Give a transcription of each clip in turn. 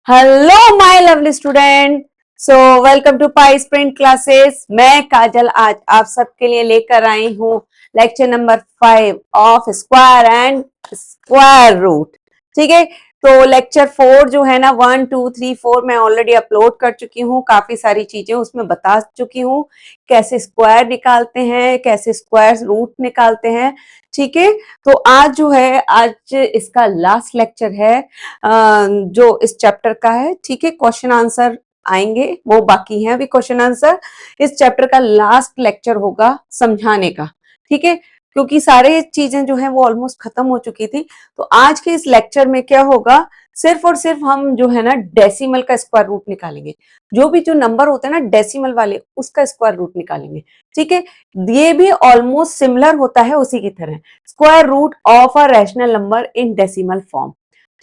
Hello my lovely student. So welcome to Pi Sprint classes. मैं काजल आज आप सबके लिए लेकर आई हूँ lecture number 5 of square and square root. ठीक है, तो लेक्चर 4 जो है ना 1 2 3 4 मैं ऑलरेडी अपलोड कर चुकी हूँ। काफी सारी चीजें उसमें बता चुकी हूँ, कैसे स्क्वायर निकालते हैं, कैसे स्क्वायर रूट निकालते हैं। ठीक है, तो आज जो है आज इसका लास्ट लेक्चर है जो इस चैप्टर का है। ठीक है, क्वेश्चन आंसर आएंगे, वो बाकी हैं अभी क्वेश्चन आंसर। इस चैप्टर का लास्ट लेक्चर होगा समझाने का। ठीक है, क्योंकि सारे चीजें जो है वो ऑलमोस्ट खत्म हो चुकी थी। तो आज के इस लेक्चर में क्या होगा, सिर्फ और सिर्फ हम जो है ना डेसिमल का स्क्वायर रूट निकालेंगे। जो भी जो नंबर होते हैं ना डेसिमल वाले, उसका स्क्वायर रूट निकालेंगे। ठीक है, ये भी ऑलमोस्ट सिमिलर होता है उसी की तरह, square root of a rational number in decimal form.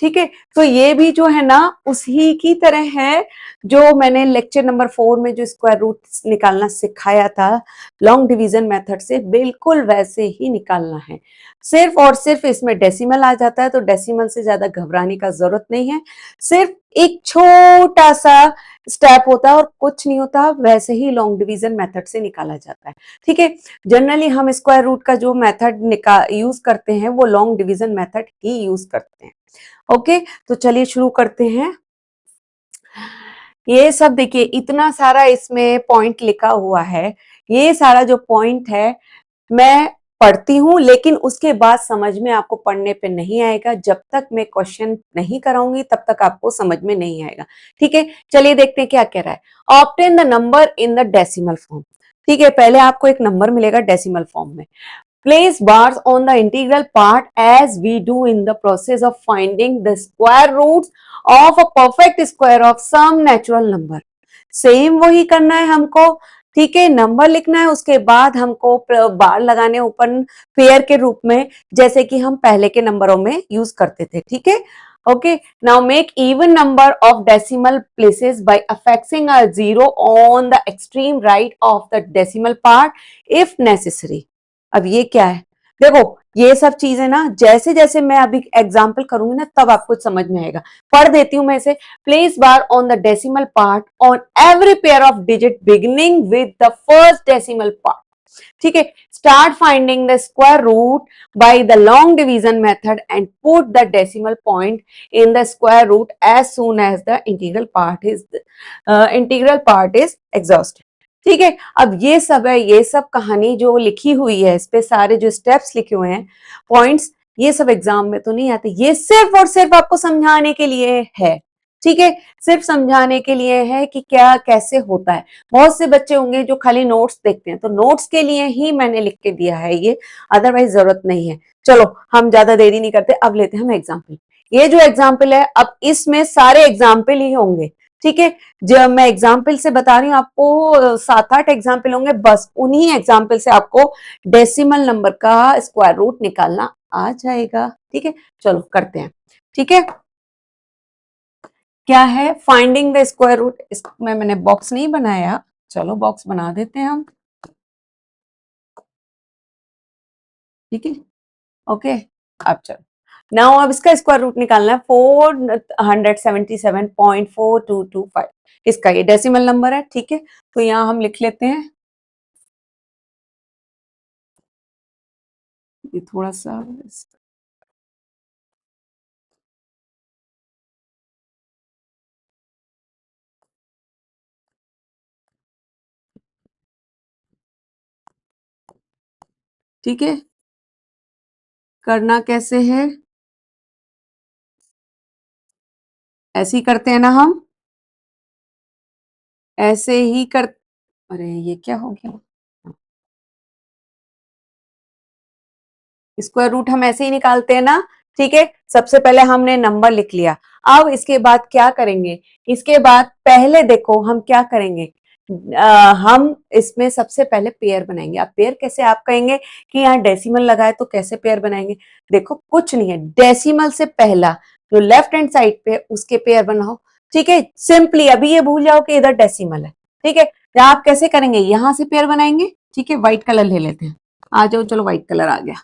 ठीक है, तो ये भी जो है ना उसी की तरह है जो मैंने लेक्चर नंबर 4 में जो स्क्वायर रूट निकालना सिखाया था लॉन्ग डिवीजन मेथड से, बिल्कुल वैसे ही निकालना है। सिर्फ और सिर्फ इसमें डेसिमल आ जाता है, तो डेसिमल से ज्यादा घबराने का जरूरत नहीं है। सिर्फ एक छोटा सा स्टेप होता है और कुछ नहीं होता, वैसे ही लॉन्ग डिवीजन मेथड से निकाला जाता है। ठीक है, जनरली हम स्क्वायर रूट का जो मेथड यूज करते हैं वो लॉन्ग डिवीजन मेथड ही यूज करते हैं। ओके, तो चलिए शुरू करते हैं। ये सब देखिए, इतना सारा इसमें पॉइंट लिखा हुआ है। ये सारा जो पॉइंट है मैं पढ़ती हूं, लेकिन उसके बाद समझ में आपको पढ़ने पे नहीं आएगा। जब तक मैं क्वेश्चन नहीं कराऊंगी तब तक आपको समझ में नहीं आएगा। ठीक है, चलिए देखते हैं क्या कह रहा है। Obtain the number in the decimal form. ठीक है, पहले आपको एक नंबर मिलेगा डेसिमल फॉर्म में। Place bars on the integral part as we do in the process of finding the square roots of a perfect square of some natural number. Same वही करना है हमको। ठीक है, नंबर लिखना है, उसके बाद हमको बार लगाने ऊपर पेयर के रूप में, जैसे कि हम पहले के नंबरों में यूज करते थे। ठीक है, okay, now make even number of decimal places by affixing a zero on the extreme right of the decimal part if necessary. अब ये क्या है, देखो ये सब चीजें ना जैसे जैसे मैं अभी एग्जांपल करूंगी ना तब आपको समझ में आएगा। पढ़ देती हूं मैं इसे। Place bar on the decimal part on every pair of digit beginning with the first decimal part. ठीक है, start finding the square root by the long division method and put the decimal point in the square root as soon as the integral part is exhausted. ठीक है, अब ये सब है, ये सब कहानी जो लिखी हुई है, इस पे सारे जो स्टेप्स लिखे हुए हैं, पॉइंट्स, ये सब एग्जाम में तो नहीं आते। ये सिर्फ और सिर्फ आपको समझाने के लिए है। ठीक है, सिर्फ समझाने के लिए है कि क्या कैसे होता है। बहुत से बच्चे होंगे जो खाली नोट्स देखते हैं, तो नोट्स के लिए ही मैंने लिख के दिया है ये, अदरवाइज जरूरत नहीं है। चलो हम ज्यादा देरी नहीं करते, अब लेते हैं हम एग्जाम्पल। ये जो एग्जाम्पल है, अब इसमें सारे एग्जाम्पल ही होंगे। ठीक है, जब मैं एग्जाम्पल से बता रही हूँ आपको 7-8 एग्जाम्पल होंगे, बस उन्हीं एग्जाम्पल से आपको डेसिमल नंबर का स्क्वायर रूट निकालना आ जाएगा। ठीक है, चलो करते हैं। ठीक है, क्या है फाइंडिंग द स्क्वायर रूट। इसमें मैंने बॉक्स नहीं बनाया, चलो बॉक्स बना देते हैं हम। ठीक है, ओके, अब चलो नाउ अब इसका स्क्वायर रूट निकालना है 477.4225। इसका ये डेसिमल नंबर है। ठीक है, तो यहाँ हम लिख लेते हैं, ये थोड़ा सा ठीक है, करना कैसे है, ऐसे ही करते हैं ना हम, ऐसे ही कर, अरे ये क्या हो गया, स्क्वायर रूट हम ऐसे ही निकालते हैं ना। ठीक है, सबसे पहले हमने नंबर लिख लिया। अब इसके बाद क्या करेंगे, इसके बाद पहले देखो हम क्या करेंगे, हम इसमें सबसे पहले पेयर बनाएंगे। अब पेयर कैसे, आप कहेंगे कि यहाँ डेसिमल लगा है तो कैसे पेयर बनाएंगे। देखो कुछ नहीं है, डेसिमल से पहला जो लेफ्ट हैंड साइड पे उसके पेयर बनाओ। ठीक है, सिंपली अभी ये भूल जाओ कि इधर डेसिमल है। ठीक है, आप कैसे करेंगे, यहां से पेयर बनाएंगे। ठीक है, व्हाइट कलर ले लेते हैं, आ जाओ, चलो व्हाइट कलर आ गया।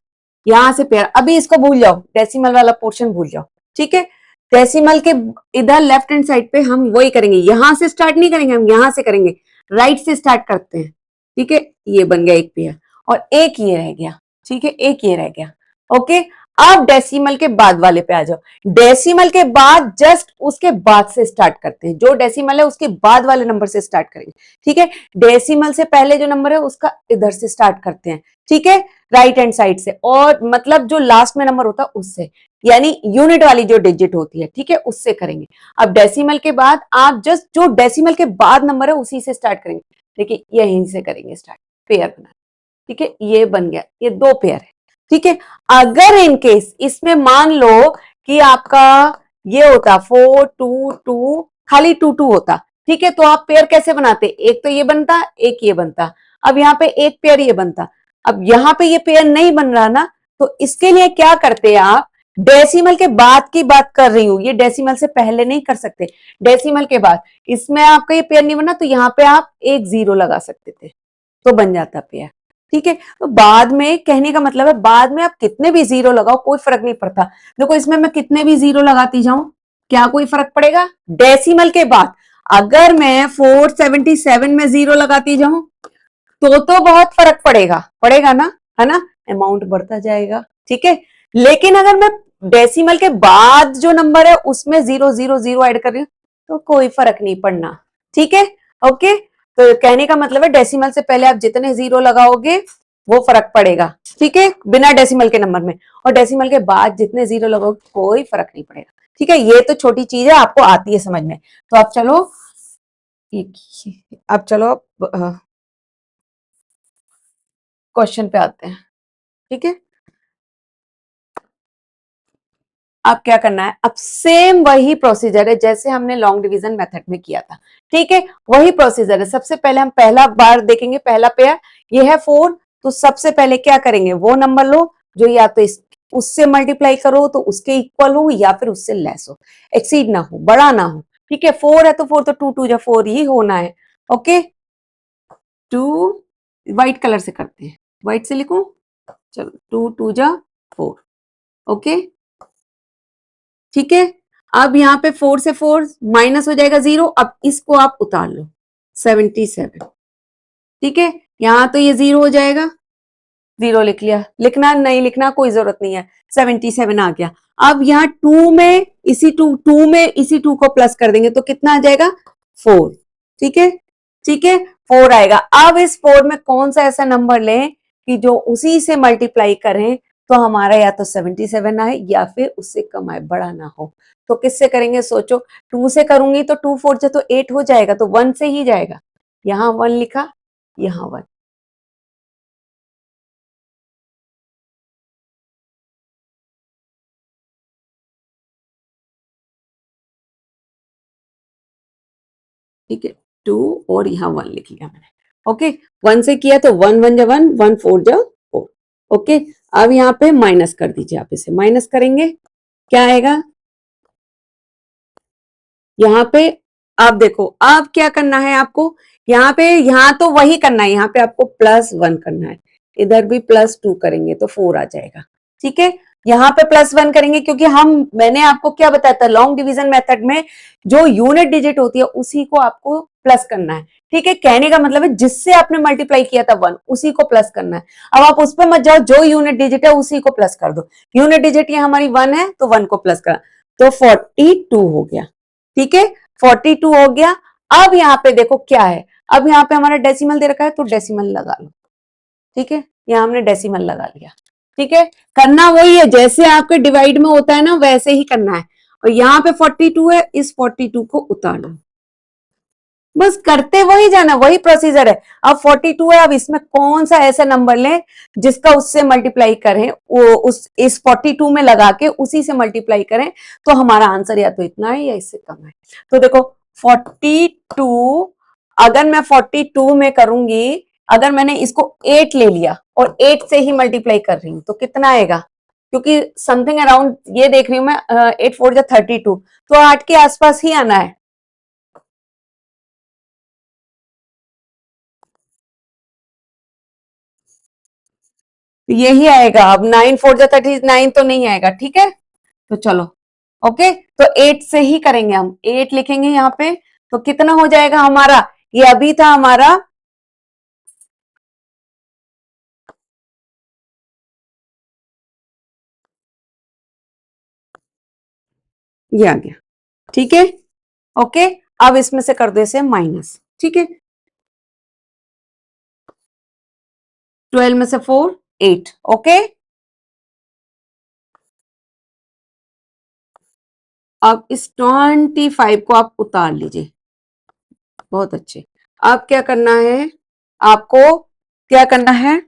यहां से पेयर, अभी इसको भूल जाओ, डेसिमल वाला पोर्शन भूल जाओ। ठीक है, डेसिमल के इधर लेफ्ट हैंड साइड पे हम वही करेंगे, यहां से स्टार्ट नहीं करेंगे, हम यहां से करेंगे, राइट से स्टार्ट करते हैं। ठीक है, ये बन गया एक पेयर और एक ये रह गया। ठीक है, एक ये रह गया। ओके, अब डेसिमल के बाद वाले पे आ जाओ। डेसिमल के बाद जस्ट उसके बाद से स्टार्ट करते हैं, जो डेसिमल है उसके बाद वाले नंबर से स्टार्ट करेंगे। ठीक है, डेसिमल से पहले जो नंबर है उसका इधर से स्टार्ट करते हैं। ठीक है, राइट हैंड साइड से, और मतलब जो लास्ट में नंबर होता है उससे, यानी यूनिट वाली जो डिजिट होती है, ठीक है, उससे करेंगे। अब डेसिमल के बाद आप जस्ट जो डेसिमल के बाद नंबर है उसी से स्टार्ट करेंगे। देखिए यहीं से करेंगे स्टार्ट, पेयर बना। ठीक है, ये बन गया, ये दो पेयर है। ठीक है, अगर इन केस इसमें मान लो कि आपका ये होता 4 2 2, खाली 2 2 होता, ठीक है, तो आप पेयर कैसे बनाते, एक तो ये बनता, एक ये बनता। अब यहाँ पे एक पेयर ये बनता, अब यहाँ पे ये पेयर नहीं बन रहा ना, तो इसके लिए क्या करते हैं आप, डेसिमल के बाद की बात कर रही हूं, ये डेसिमल से पहले नहीं कर सकते, डेसिमल के बाद इसमें आपका ये पेयर नहीं बना, तो यहाँ पे आप एक जीरो लगा सकते थे, तो बन जाता पेयर। ठीक है, तो बाद में कहने का मतलब है, बाद में आप कितने भी जीरो लगाओ कोई फर्क नहीं पड़ता। देखो इसमें मैं कितने भी जीरो लगाती जाऊं, क्या कोई फर्क पड़ेगा, डेसिमल के बाद अगर मैं 477 में जीरो लगाती जाऊं तो बहुत फर्क पड़ेगा, पड़ेगा ना, है ना, अमाउंट बढ़ता जाएगा। ठीक है, लेकिन अगर मैं डेसिमल के बाद जो नंबर है उसमें जीरो जीरो जीरो ऐड कर रही हूँ तो कोई फर्क नहीं पड़ना। ठीक है, ओके, तो कहने का मतलब है डेसिमल से पहले आप जितने जीरो लगाओगे वो फर्क पड़ेगा। ठीक है, बिना डेसिमल के नंबर में, और डेसिमल के बाद जितने जीरो लगाओगे कोई फर्क नहीं पड़ेगा। ठीक है, ये तो छोटी चीज है, आपको आती है समझ में। तो आप चलो, अब चलो क्वेश्चन पे आते हैं। ठीक है, अब क्या करना है, अब सेम वही प्रोसीजर है जैसे हमने लॉन्ग डिवीजन मेथड में किया था। ठीक है, वही प्रोसीजर है। सबसे पहले हम पहला बार देखेंगे, पहला पेयर ये है 4, तो सबसे पहले क्या करेंगे, वो नंबर लो जो या तो उससे मल्टीप्लाई करो तो उसके इक्वल हो या फिर उससे लेस हो, एक्सीड ना हो, बड़ा ना हो। ठीक है, 4 है तो 4 तो 2 2 जा 4 ही होना है। ओके, 2, व्हाइट कलर से करते हैं, व्हाइट से लिखूं, चलो 2 2 जा 4। ओके, ठीक है, अब यहाँ पे 4 से 4 माइनस हो जाएगा 0, अब इसको आप उतार लो 77। ठीक है, यहाँ तो ये 0 हो जाएगा, 0 लिख लिया, लिखना नहीं लिखना कोई जरूरत नहीं है, 77 आ गया। अब यहाँ 2 में इसी 2 में इसी 2 को प्लस कर देंगे तो कितना आ जाएगा 4। ठीक है, ठीक है, 4 आएगा। अब इस 4 में कौन सा ऐसा नंबर लें कि जो उसी से मल्टीप्लाई करें तो हमारा या तो 77 आए या फिर उससे कम आए, बड़ा ना हो। तो किससे करेंगे सोचो, 2 से करूंगी तो 2 4 से तो 8 हो जाएगा, तो 1 से ही जाएगा, यहाँ 1 लिखा, यहाँ 1। ठीक है, 2 और यहाँ 1 लिख लिया मैंने। ओके, 1 से किया तो 1 1 जा 1, 1 4 जा 4। ओके, अब यहाँ पे माइनस कर दीजिए, आप इसे माइनस करेंगे क्या आएगा, यहाँ पे आप देखो, अब क्या करना है आपको, यहाँ पे यहाँ तो वही करना है, यहाँ पे आपको +1 करना है, इधर भी +2 करेंगे तो 4 आ जाएगा। ठीक है, यहाँ पे +1 करेंगे क्योंकि मैंने आपको क्या बताया था, लॉन्ग डिवीजन मेथड में जो यूनिट डिजिट होती है उसी को आपको प्लस करना है। ठीक है, कहने का मतलब है जिससे आपने मल्टीप्लाई किया था 1 उसी को प्लस करना है। अब आप उस पर मत जाओ, जो यूनिट डिजिट है उसी को प्लस कर दो। यूनिट डिजिट ये हमारी 1 है तो 1 को प्लस करा, तो 42 हो गया। ठीक है, 42 हो गया। अब यहाँ पे देखो क्या है, अब यहाँ पे हमारा डेसिमल दे रखा है तो डेसिमल लगा लो। ठीक है, यहाँ हमने डेसिमल लगा लिया। ठीक है, करना वही है जैसे आपके डिवाइड में होता है ना, वैसे ही करना है। और यहाँ पे 42 है, इस 42 को उतार लो, बस करते वही जाना, वही प्रोसीजर है। अब 42 है, अब इसमें कौन सा ऐसा नंबर लें जिसका उससे मल्टीप्लाई करें, वो उस इस 42 में लगा के उसी से मल्टीप्लाई करें तो हमारा आंसर या तो इतना है या इससे कम है। तो देखो 42, अगर मैं 42 में करूंगी, अगर मैंने इसको 8 ले लिया और 8 से ही मल्टीप्लाई कर रही हूं तो कितना आएगा, क्योंकि समथिंग अराउंड ये देख रही हूं मैं, 8 4 जा 32, तो 8 के आसपास ही आना है। यही आएगा। अब 9 4 जा 39 तो नहीं आएगा। ठीक है, तो चलो ओके, तो 8 से ही करेंगे हम, 8 लिखेंगे यहाँ पे, तो कितना हो जाएगा हमारा, ये अभी था हमारा, ये आ गया, ठीक है। ओके, अब इसमें से कर दो इसे माइनस, ठीक है। 12 में से 4, 8, ओके। अब इस 25 को आप उतार लीजिए, बहुत अच्छे। अब क्या करना है आपको, क्या करना है,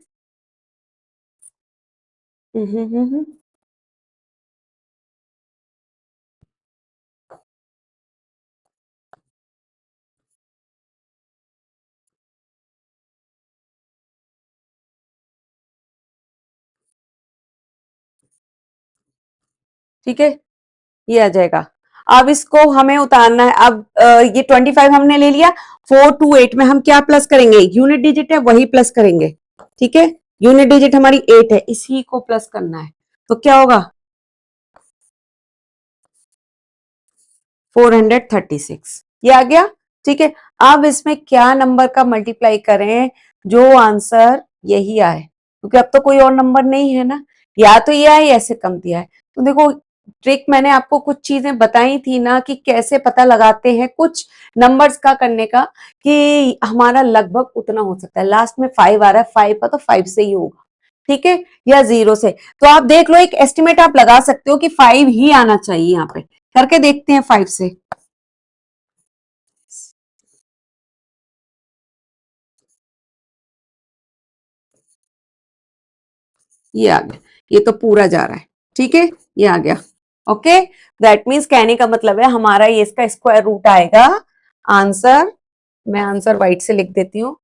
ठीक है, ये आ जाएगा। अब इसको हमें उतारना है। अब ये 25 हमने ले लिया, 4 टू 8 में हम क्या प्लस करेंगे, यूनिट डिजिट है वही प्लस करेंगे, ठीक है। यूनिट डिजिट हमारी 8 है, इसी को प्लस करना है, तो क्या होगा 436, ये आ गया, ठीक है। अब इसमें क्या नंबर का मल्टीप्लाई करें जो आंसर यही आए, क्योंकि अब तो कोई और नंबर नहीं है ना, या तो ये आए या ऐसे कम दिया है। तो देखो ट्रिक मैंने आपको कुछ चीजें बताई थी ना कि कैसे पता लगाते हैं कुछ नंबर्स का करने का, कि हमारा लगभग उतना हो सकता है। लास्ट में 5 आ रहा है, 5 का तो 5 से ही होगा, ठीक है, या 0 से। तो आप देख लो, एक एस्टिमेट आप लगा सकते हो कि 5 ही आना चाहिए, यहाँ पे करके देखते हैं 5 से। ये आ गया, ये तो पूरा जा रहा है, ठीक है, ये आ गया। ओके, दैट मीन्स कहने का मतलब है हमारा ये इसका स्क्वायर रूट आएगा आंसर, मैं आंसर वाइट से लिख देती हूँ,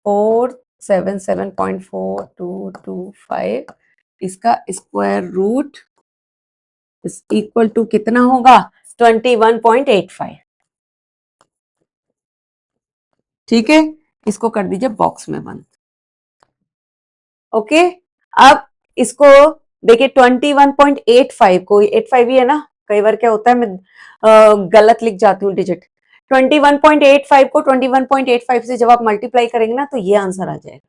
477.4225, इसका स्क्वायर रूट इक्वल टू कितना होगा, 21.85, ठीक है। इसको कर दीजिए बॉक्स में बंद। ओके, अब इसको देखिए 21.85 को, 85 ही है ना, कई बार क्या होता है मैं गलत लिख जाती हूँ डिजिट। 21.85 को 21.85 से जब आप मल्टीप्लाई करेंगे ना तो ये आंसर आ जाएगा,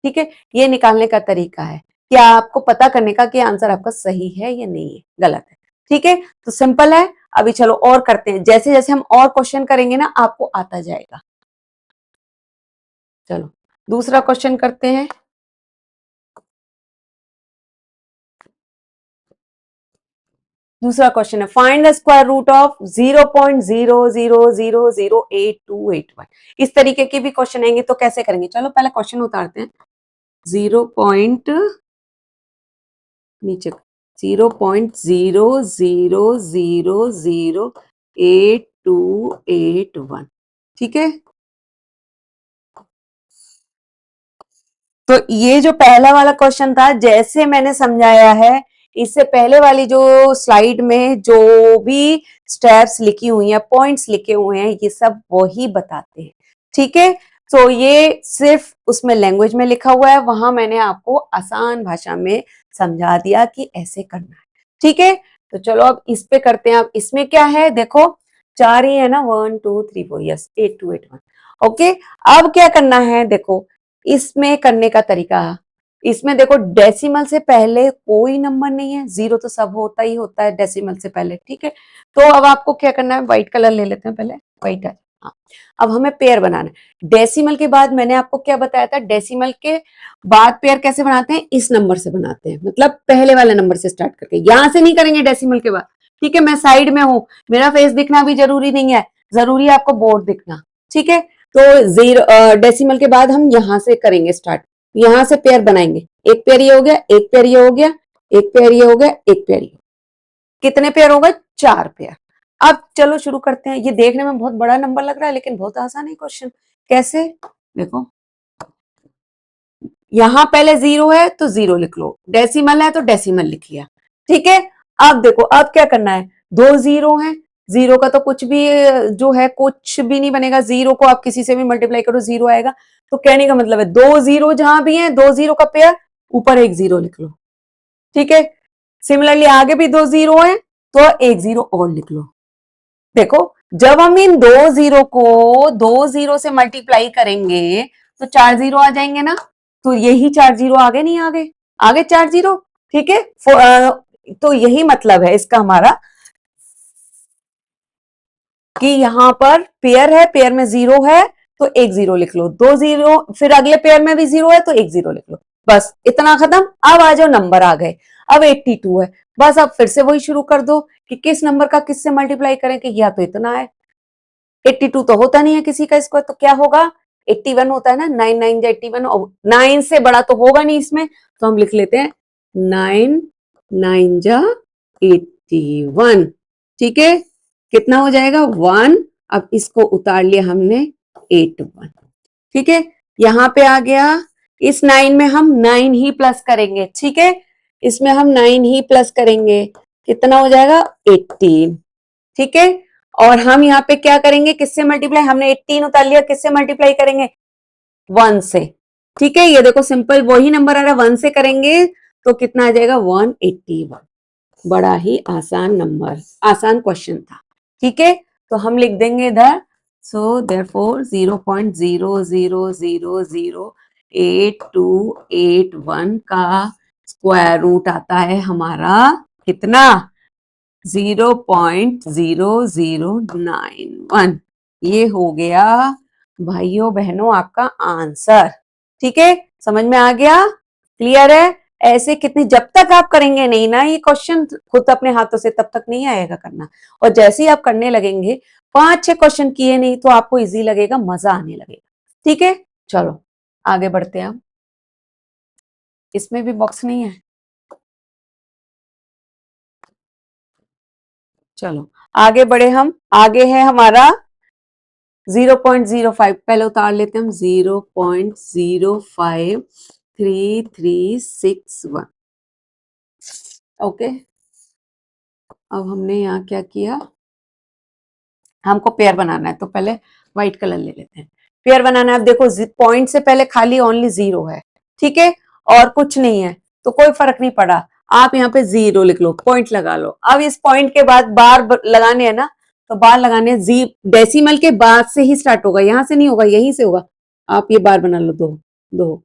ठीक है। ये निकालने का तरीका है कि आपको पता करने का कि आंसर आपका सही है या नहीं है, गलत है, ठीक है। तो सिंपल है। अभी चलो और करते हैं, जैसे जैसे हम और क्वेश्चन करेंगे ना आपको आता जाएगा। चलो दूसरा क्वेश्चन करते हैं। दूसरा क्वेश्चन है, find the square root of 0.0000828। इस तरीके के भी क्वेश्चन आएंगे तो कैसे करेंगे, चलो पहले क्वेश्चन उतारते हैं। 0 पॉइंट नीचे 0.0000828, ठीक है। तो ये जो पहला वाला क्वेश्चन था, जैसे मैंने समझाया है, इससे पहले वाली जो स्लाइड में जो भी स्टेप्स लिखी हुई हैं, पॉइंट्स लिखे हुए हैं, ये सब वही बताते हैं, ठीक है। तो ये सिर्फ उसमें लैंग्वेज में लिखा हुआ है, वहां मैंने आपको आसान भाषा में समझा दिया कि ऐसे करना है, ठीक है। तो चलो अब इस पे करते हैं। अब इसमें क्या है देखो, 4 ही है ना, 1 2 3 4, यस 8281। ओके, अब क्या करना है देखो, इसमें करने का तरीका, इसमें देखो डेसिमल से पहले कोई नंबर नहीं है, जीरो तो सब होता ही होता है डेसिमल से पहले, ठीक है। तो अब आपको क्या करना है, व्हाइट कलर ले लेते हैं पहले, व्हाइट है, हाँ। अब हमें पेयर बनाना है डेसिमल के बाद। मैंने आपको क्या बताया था, डेसिमल के बाद पेयर कैसे बनाते हैं, इस नंबर से बनाते हैं, मतलब पहले वाले नंबर से स्टार्ट करके, यहां से नहीं करेंगे डेसिमल के बाद, ठीक है। मैं साइड में हूं, मेरा फेस दिखना भी जरूरी नहीं है, जरूरी है आपको बोर्ड दिखना, ठीक है। तो जीरो डेसिमल के बाद हम यहां से करेंगे स्टार्ट, यहां से पेयर बनाएंगे, एक पेयर ये हो गया, एक पेयर ये हो गया, एक पेयर ये हो गया, एक पेयर ये, कितने पेयर हो गए, 4 पेयर। अब चलो शुरू करते हैं। ये देखने में बहुत बड़ा नंबर लग रहा है लेकिन बहुत आसान है क्वेश्चन। कैसे देखो, यहां पहले 0 है तो 0 लिख लो, डेसिमल है तो डेसिमल लिख लिया, ठीक है। अब देखो अब क्या करना है, 2 0 है, 0 का तो कुछ भी जो है कुछ भी नहीं बनेगा, 0 को आप किसी से भी मल्टीप्लाई करो 0 आएगा। तो कहने का मतलब है 2 0 जहां भी है, 2 0 का पेयर ऊपर एक 0 लिख लो, ठीक है। सिमिलरली आगे भी 2 0 है, तो एक जीरो और लिख लो। देखो जब हम इन दो जीरो को दो जीरो से मल्टीप्लाई करेंगे तो चार जीरो आ जाएंगे ना, तो यही चार जीरो आगे नहीं आगे आगे चार जीरो, ठीक है। तो यही मतलब है इसका हमारा कि यहां पर पेयर है, पेयर में जीरो है तो एक जीरो लिख लो, दो जीरो फिर अगले पेयर में भी जीरो है तो एक जीरो लिख लो, बस इतना खत्म। अब आ जाओ नंबर आ गए, अब 82 है, बस अब फिर से वही शुरू कर दो कि किस नंबर का किससे मल्टीप्लाई करें, कि या तो इतना है, 82 तो होता नहीं है किसी का स्क्वायर, तो क्या होगा 81 होता है ना, 9 9 जा 81, और 9 से बड़ा तो होगा नहीं इसमें, तो हम लिख लेते हैं 9 9 जा 81, ठीक है। कितना हो जाएगा 1, अब इसको उतार लिया हमने 81, ठीक है। यहां पे आ गया, इस 9 में हम 9 ही प्लस करेंगे, ठीक है, इसमें हम 9 ही प्लस करेंगे, कितना हो जाएगा 18, ठीक है। और हम यहाँ पे क्या करेंगे, किससे मल्टीप्लाई, हमने 18 उतार लिया, किससे मल्टीप्लाई करेंगे 1 से, ठीक है। ये देखो सिंपल वही नंबर आ रहा है, 1 से करेंगे तो कितना आ जाएगा 181, बड़ा ही आसान नंबर, आसान क्वेश्चन था, ठीक है। तो हम लिख देंगे इधर, सो देयरफॉर 0.00008281 का स्क्वायर रूट आता है हमारा कितना 0.0091, ये हो गया भाइयों बहनों आपका आंसर, ठीक है। समझ में आ गया, क्लियर है। ऐसे कितने, जब तक आप करेंगे नहीं ना ये क्वेश्चन खुद अपने हाथों से, तब तक नहीं आएगा करना, और जैसे ही आप करने लगेंगे 5-6 क्वेश्चन किए नहीं तो आपको इजी लगेगा, मजा आने लगेगा, ठीक है। चलो आगे बढ़ते हैं, हम इसमें भी बॉक्स नहीं है, चलो आगे बढ़े हम, आगे है हमारा 0.05, पहले उतार लेते हैं हम 0.053361, ओके। अब हमने यहाँ क्या किया, हमको पेयर बनाना है तो पहले व्हाइट कलर ले लेते हैं, पेयर बनाना है। अब देखो पॉइंट से पहले खाली ओनली जीरो है, ठीक है, और कुछ नहीं है तो कोई फर्क नहीं पड़ा, आप यहाँ पे जीरो लिख लो, पॉइंट लगा लो। अब इस पॉइंट के बाद बार लगाने हैं ना, तो बार लगाने हैं, जी डेसिमल के बाद से ही स्टार्ट होगा, यहां से नहीं होगा, यहीं से होगा। आप ये बार बना लो, दो दो,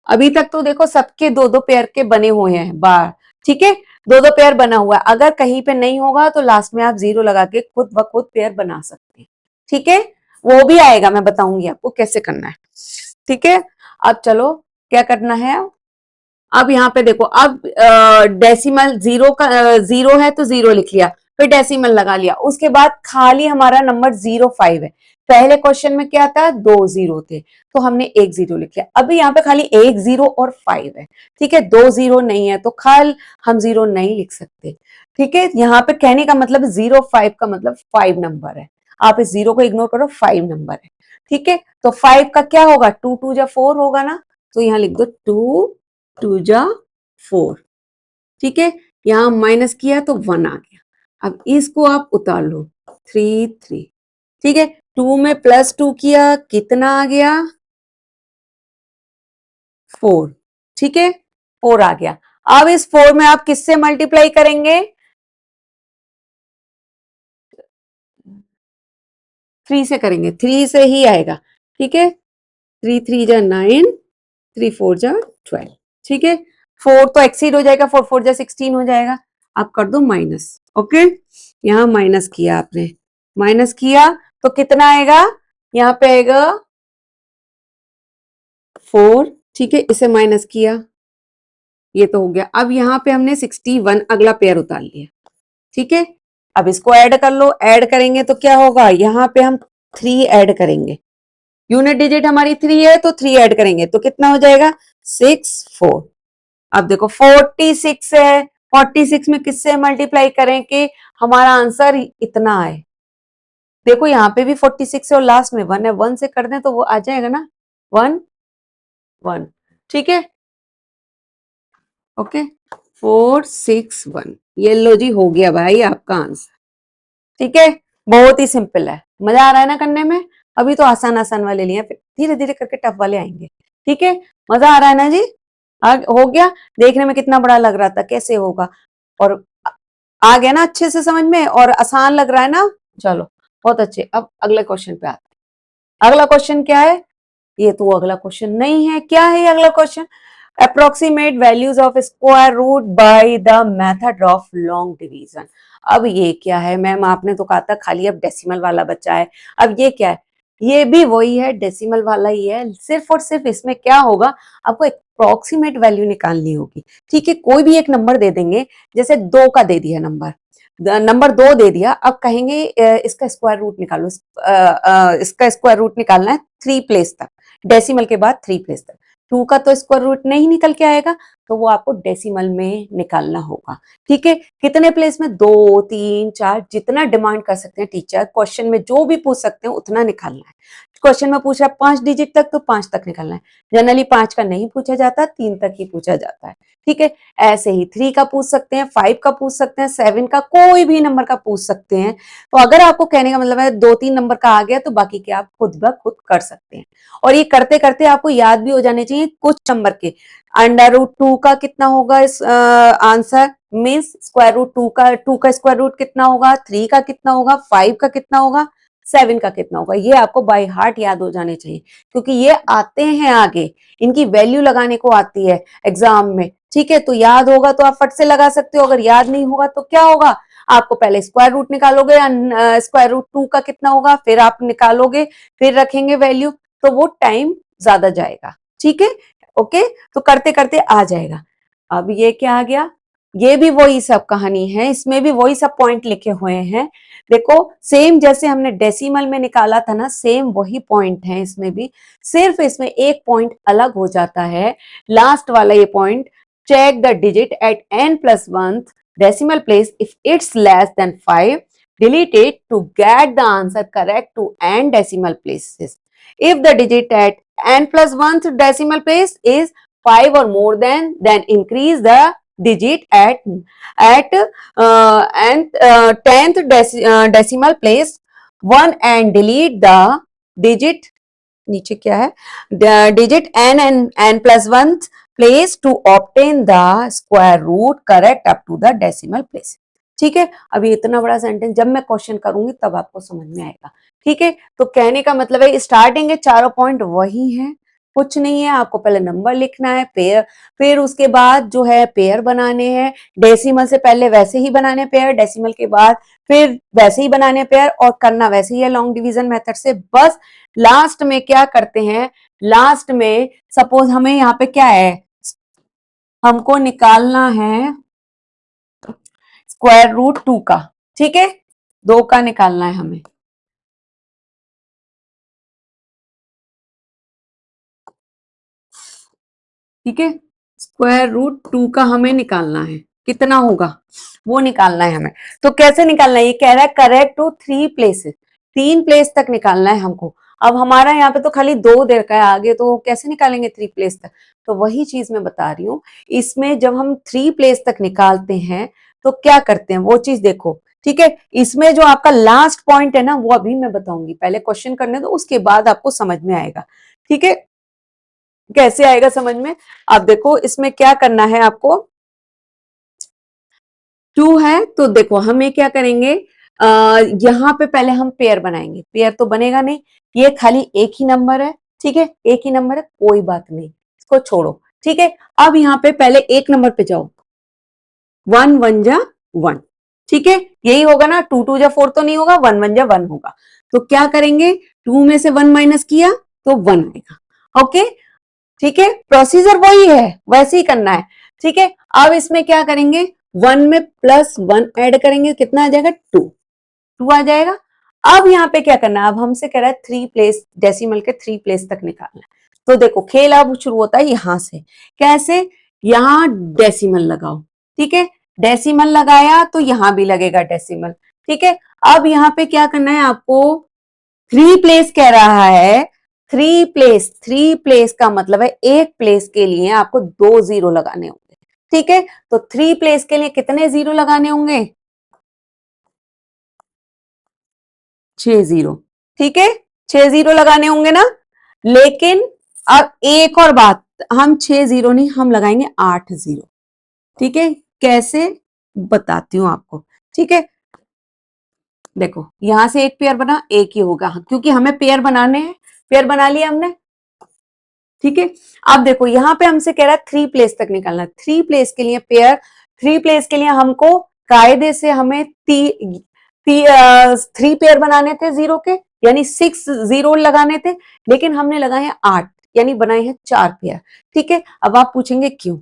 अभी तक तो देखो सबके दो दो पेयर के बने हुए हैं बार, ठीक है, दो दो पेयर बना हुआ है। अगर कहीं पे नहीं होगा तो लास्ट में आप जीरो लगा के खुद ब खुद पेयर बना सकते हैं, ठीक है। वो भी आएगा, मैं बताऊंगी आपको कैसे करना है, ठीक है। अब चलो क्या करना है, अब यहाँ पे देखो, अब डेसिमल जीरो का जीरो है तो जीरो लिख लिया, फिर डेसिमल लगा लिया, उसके बाद खाली हमारा नंबर 05 है। पहले क्वेश्चन में क्या था, दो जीरो थे तो हमने एक जीरो लिख लिया, अभी यहाँ पे खाली एक जीरो और 5 है, ठीक है, दो जीरो नहीं है तो खाल हम जीरो नहीं लिख सकते, ठीक है। यहाँ पे कहने का मतलब 05 का मतलब 5 नंबर है, आप इस जीरो को इग्नोर करो, 5 नंबर है, ठीक है। तो 5 का क्या होगा, 2 2 जा 4 होगा ना, तो यहाँ लिख दो 2 2 जा 4, ठीक है। यहां माइनस किया तो 1 आ गया, अब इसको आप उतार लो 3 3, ठीक है। 2 में प्लस 2 किया कितना आ गया 4, ठीक है, 4 आ गया। अब इस 4 में आप किससे मल्टीप्लाई करेंगे, 3 से करेंगे, 3 से ही आएगा, ठीक है। 3 3 जा 9, 3 4 जा 12, ठीक है। 4 तो एक्सीड हो जाएगा, 4 4 जा 16 हो जाएगा, आप कर दो माइनस, ओके। यहां माइनस किया आपने, माइनस किया तो कितना आएगा, यहाँ पे आएगा 4, ठीक है, इसे माइनस किया, ये तो हो गया। अब यहाँ पे हमने 61 अगला पेयर उतार लिया, ठीक है। अब इसको ऐड कर लो, ऐड करेंगे तो क्या होगा, यहाँ पे हम 3 ऐड करेंगे, यूनिट डिजिट हमारी 3 है तो 3 ऐड करेंगे तो कितना हो जाएगा 6 4। अब देखो 46 है, 46 में किससे मल्टीप्लाई करें कि हमारा आंसर इतना आए, देखो यहाँ पे भी 46 है और लास्ट में 1 है, 1 से कर दें तो वो आ जाएगा ना 1 1, ठीक है, ओके। 461, ये लो जी, हो गया भाई आपका आंसर, ठीक है। बहुत ही सिंपल है, मजा आ रहा है ना करने में, अभी तो आसान आसान वाले लिए, फिर धीरे धीरे करके टफ वाले आएंगे, ठीक है। मजा आ रहा है ना जी, हो गया, देखने में कितना बड़ा लग रहा था, कैसे होगा, और आ गया ना अच्छे से समझ में, और आसान लग रहा है ना? चलो बहुत अच्छे। अब अगले क्वेश्चन पे आते हैं। अगला क्वेश्चन क्या है? ये तो अगला क्वेश्चन नहीं है। क्या है ये अगला question? Approximate values of square root by the method of long division. अब ये क्या है मैम? आपने तो कहा था खाली अब डेसिमल वाला बचा है। अब ये क्या है? ये भी वही है, डेसिमल वाला ही है। सिर्फ और सिर्फ इसमें क्या होगा, आपको अप्रोक्सीमेट वैल्यू निकालनी होगी। ठीक है, कोई भी एक नंबर दे देंगे, जैसे 2 का दे दिया नंबर, नंबर 2 दे दिया, अब कहेंगे इसका स्क्वायर रूट निकालो। इसका स्क्वायर रूट निकालना है 3 प्लेस तक, डेसिमल के बाद 3 प्लेस तक। 2 का तो स्क्वायर रूट नहीं निकल के आएगा, तो वो आपको डेसिमल में निकालना होगा। ठीक है, कितने प्लेस में? 2, 3, 4, जितना डिमांड कर सकते हैं टीचर, क्वेश्चन में जो भी पूछ सकते हैं उतना निकालना है। क्वेश्चन में पूछ रहा है 5 डिजिट तक, तो 5 तक निकालना है। जनरली 5 का नहीं पूछा जाता, 3 तक ही पूछा जाता है। ठीक है, ऐसे ही 3 का पूछ सकते हैं, 5 का पूछ सकते हैं, 7 का, कोई भी नंबर का पूछ सकते हैं। तो अगर आपको कहने का मतलब है 2-3 नंबर का आ गया, तो बाकी के आप खुद ब खुद कर सकते हैं। और ये करते करते आपको याद भी हो जाने चाहिए कुछ नंबर के। अंडर रूट 2 का कितना होगा इस आंसर, मीन्स स्क्वायर रूट 2 का स्क्वायर रूट कितना होगा, 3 का कितना होगा, 5 का कितना होगा, 7 का कितना होगा। ये आपको बाय हार्ट याद हो जाने चाहिए, क्योंकि ये आते हैं आगे, इनकी वैल्यू लगाने को आती है एग्जाम में। ठीक है, तो याद होगा तो आप फट से लगा सकते हो। अगर याद नहीं होगा तो क्या होगा, आपको पहले स्क्वायर रूट निकालोगे, स्क्वायर रूट 2 का कितना होगा, फिर आप निकालोगे, फिर रखेंगे वैल्यू, तो वो टाइम ज्यादा जाएगा। ठीक है, ओके, तो करते करते आ जाएगा। अब ये क्या आ गया, ये भी वही सब कहानी है, इसमें भी वही सब पॉइंट लिखे हुए हैं। देखो सेम जैसे हमने डेसिमल में निकाला था ना, सेम वही पॉइंट है इसमें भी। सिर्फ इसमें एक पॉइंट अलग हो जाता है, लास्ट वाला ये point, check the digit at n+1 decimal place if it's less than 5, delete it to get the answer correct to n decimal places. If the digit at n+1 decimal place is 5 or more than, then increase the digit at tenth decimal place 1 and delete the digit, नीचे क्या है, digit n+1 place to obtain the square root correct up to the decimal place। ठीक है, अभी इतना बड़ा sentence जब मैं क्वेश्चन करूंगी तब आपको समझ में आएगा। ठीक है, तो कहने का मतलब है स्टार्टिंग के चारों पॉइंट वही है, कुछ नहीं है। आपको पहले नंबर लिखना है, पेयर, फिर उसके बाद जो है पेयर बनाने हैं। डेसिमल से पहले वैसे ही बनाने पेयर, डेसिमल के बाद फिर वैसे ही बनाने पेयर, और करना वैसे ही है लॉन्ग डिवीजन मेथड से। बस लास्ट में क्या करते हैं, लास्ट में सपोज हमें यहाँ पे क्या है, हमको निकालना है स्क्वायर रूट 2 का। ठीक है, 2 का निकालना है हमें। ठीक है, स्क्वायर रूट 2 का हमें निकालना है, कितना होगा वो निकालना है हमें। तो कैसे निकालना है, ये कह रहा है करेक्ट टू 3 प्लेसेस, 3 प्लेस तक निकालना है हमको। अब हमारा यहाँ पे तो खाली 2 दे रखा है, आगे तो कैसे निकालेंगे 3 प्लेस तक। तो वही चीज मैं बता रही हूँ, इसमें जब हम 3 प्लेस तक निकालते हैं तो क्या करते हैं वो चीज देखो। ठीक है, इसमें जो आपका लास्ट पॉइंट है ना, वो अभी मैं बताऊंगी, पहले क्वेश्चन करने दो, उसके बाद आपको समझ में आएगा। ठीक है, कैसे आएगा समझ में। अब देखो इसमें क्या करना है आपको, 2 है तो देखो हमें क्या करेंगे, यहाँ पे पहले हम पेयर बनाएंगे। पेयर तो बनेगा नहीं, ये खाली एक ही नंबर है। ठीक है, एक ही नंबर है, कोई बात नहीं, इसको छोड़ो। ठीक है, अब यहाँ पे पहले एक नंबर पे जाओ, 1 1 जा 1। ठीक है, यही होगा ना, 2 2 जा 4 तो नहीं होगा, 1 1 जा 1 होगा। तो क्या करेंगे, 2 में से 1 माइनस किया तो 1 आएगा। ओके, ठीक है, प्रोसीजर वही है, वैसे ही करना है। ठीक है, अब इसमें क्या करेंगे, 1 में +1 ऐड करेंगे, कितना आ जाएगा 2, 2 आ जाएगा। अब यहाँ पे क्या करना है, अब हमसे कह रहा है 3 प्लेस, डेसिमल के 3 प्लेस तक निकालना है। तो देखो खेल अब शुरू होता है यहां से। कैसे, यहाँ डेसिमल लगाओ। ठीक है, डेसिमल लगाया तो यहां भी लगेगा डेसिमल। ठीक है, अब यहाँ पे क्या करना है आपको, 3 प्लेस कह रहा है, 3 प्लेस, 3 प्लेस का मतलब है एक प्लेस के लिए आपको 2 जीरो लगाने होंगे। ठीक है, तो 3 प्लेस के लिए कितने जीरो लगाने होंगे, 6 जीरो। ठीक है, 6 जीरो लगाने होंगे ना। लेकिन अब एक और बात, हम 6 जीरो नहीं, हम लगाएंगे 8 जीरो। ठीक है, कैसे बताती हूं आपको। ठीक है, देखो यहां से एक पेयर बना, एक ही होगा क्योंकि हमें पेयर बनाने हैं, पेयर बना लिया हमने। ठीक है, अब देखो यहाँ पे हमसे कह रहा है 3 प्लेस तक निकालना। 3 प्लेस के लिए पेयर, 3 प्लेस के लिए हमको कायदे से हमें 3 पेयर बनाने थे जीरो के, यानी 6 जीरो लगाने थे, लेकिन हमने लगाए हैं 8, यानी बनाए हैं 4 पेयर। ठीक है, अब आप पूछेंगे क्यों?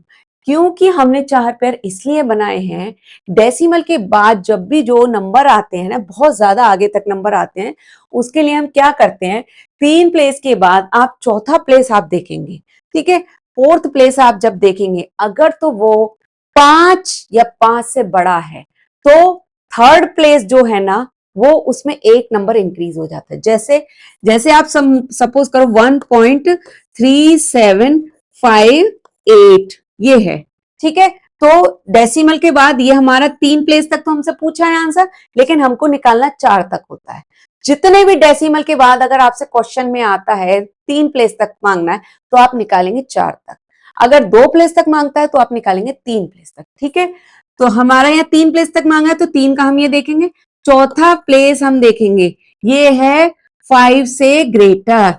क्योंकि हमने 4 पेयर इसलिए बनाए हैं, डेसिमल के बाद जब भी जो नंबर आते हैं ना, बहुत ज्यादा आगे तक नंबर आते हैं, उसके लिए हम क्या करते हैं, 3 प्लेस के बाद आप चौथा प्लेस आप देखेंगे। ठीक है, फोर्थ प्लेस आप जब देखेंगे, अगर तो वो 5 या 5 से बड़ा है, तो थर्ड प्लेस जो है ना, वो उसमें एक नंबर इंक्रीज हो जाता है। जैसे जैसे आप सपोज करो 1.3758 ये है। ठीक है, तो डेसिमल के बाद ये हमारा 3 प्लेस तक तो हमसे पूछा है आंसर, लेकिन हमको निकालना 4 तक होता है। जितने भी डेसिमल के बाद अगर आपसे क्वेश्चन में आता है 3 प्लेस तक मांगना है, तो आप निकालेंगे 4 तक। अगर 2 प्लेस तक मांगता है तो आप निकालेंगे 3 प्लेस तक। ठीक है, तो हमारा यहाँ 3 प्लेस तक मांगा है, तो 3 का हम ये देखेंगे। चौथा प्लेस हम देखेंगे, ये है 5 से ग्रेटर,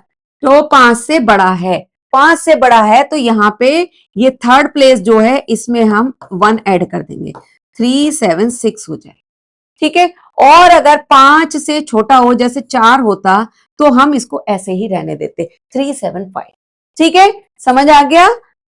तो 5 से बड़ा है। 5 से बड़ा है तो यहाँ पे ये थर्ड प्लेस जो है, इसमें हम 1 ऐड कर देंगे, 376 हो जाए। ठीक है, और अगर 5 से छोटा हो, जैसे 4 होता, तो हम इसको ऐसे ही रहने देते, 375। ठीक है, समझ आ गया?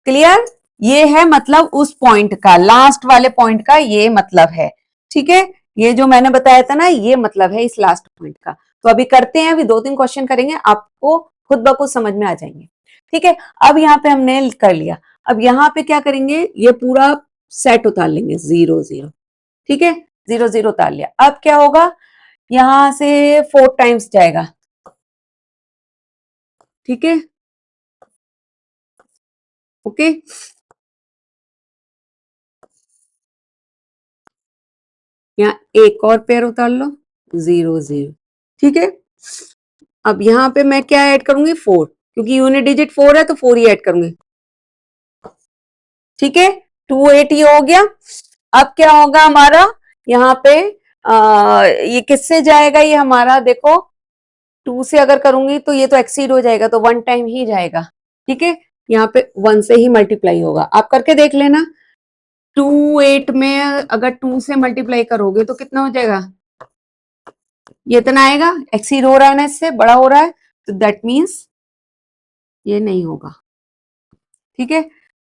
क्लियर? ये है मतलब उस पॉइंट का, लास्ट वाले पॉइंट का ये मतलब है। ठीक है, ये जो मैंने बताया था ना, ये मतलब है इस लास्ट पॉइंट का। तो अभी करते हैं, अभी 2-3 क्वेश्चन करेंगे, आपको खुद ब खुद समझ में आ जाएंगे। ठीक है, अब यहाँ पे हमने कर लिया, अब यहाँ पे क्या करेंगे, ये पूरा सेट उतार लेंगे 0 0। ठीक है, 0 0 उतार लिया। अब क्या होगा, यहां से 4 टाइम्स जाएगा। ठीक है, ओके, यहाँ एक और पेयर उतार लो, 0 0। ठीक है, अब यहाँ पे मैं क्या ऐड करूंगी, 4, क्योंकि यूनिट डिजिट 4 है तो 4 ही ऐड करूंगी। ठीक है, 280 हो गया। अब क्या होगा हमारा, यहाँ पे ये किससे जाएगा, ये हमारा देखो 2 से अगर करूंगी तो ये तो एक्सीड हो जाएगा, तो 1 टाइम ही जाएगा। ठीक है, यहाँ पे 1 से ही मल्टीप्लाई होगा, आप करके देख लेना। 2 8 में अगर 2 से मल्टीप्लाई करोगे तो कितना हो जाएगा, ये इतना आएगा, एक्सीड हो रहा है ना, इससे बड़ा हो रहा है, तो दैट मीन्स ये नहीं होगा। ठीक है,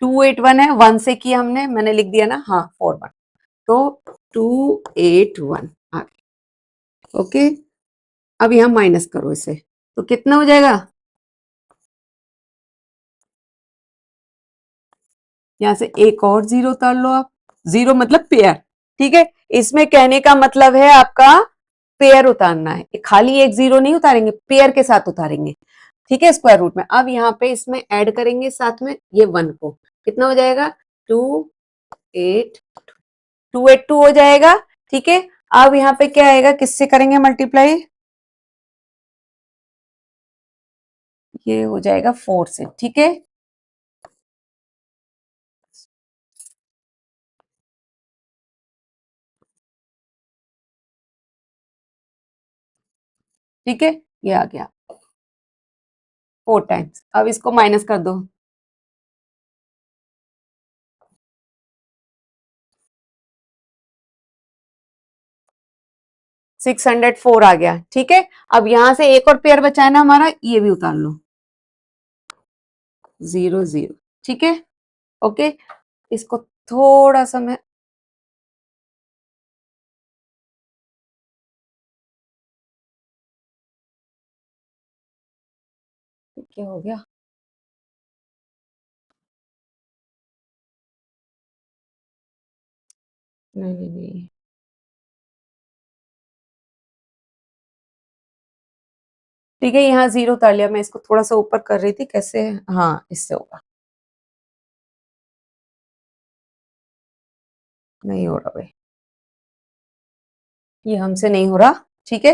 281 है, 1 से किया हमने, मैंने लिख दिया ना, हाँ 41, तो 281 आ गया। ओके, अब यहां माइनस करो इसे, तो कितना हो जाएगा, यहां से एक और 0 उतार लो आप, 0 मतलब पेयर। ठीक है, इसमें कहने का मतलब है आपका पेयर उतारना है, खाली एक 0 नहीं उतारेंगे, पेयर के साथ उतारेंगे। ठीक है, स्क्वायर रूट में। अब यहाँ पे इसमें ऐड करेंगे साथ में ये 1 को, कितना हो जाएगा, 282 हो जाएगा। ठीक है, अब यहाँ पे क्या आएगा, किससे करेंगे मल्टीप्लाई, ये हो जाएगा 4 से। ठीक है, ठीक है, ये आ गया 4 टाइम्स। अब इसको माइनस कर दो, 604 आ गया। ठीक है, अब यहां से एक और पेयर बचा है ना हमारा, ये भी उतार लो, 0 0। ठीक है, ओके, इसको थोड़ा सा मैं, क्या हो गया, नहीं नहीं नहीं, ठीक है, यहाँ 0 उतार लिया, मैं इसको थोड़ा सा ऊपर कर रही थी, कैसे, हाँ इससे होगा, नहीं हो रहा भाई, ये हमसे नहीं हो रहा। ठीक है,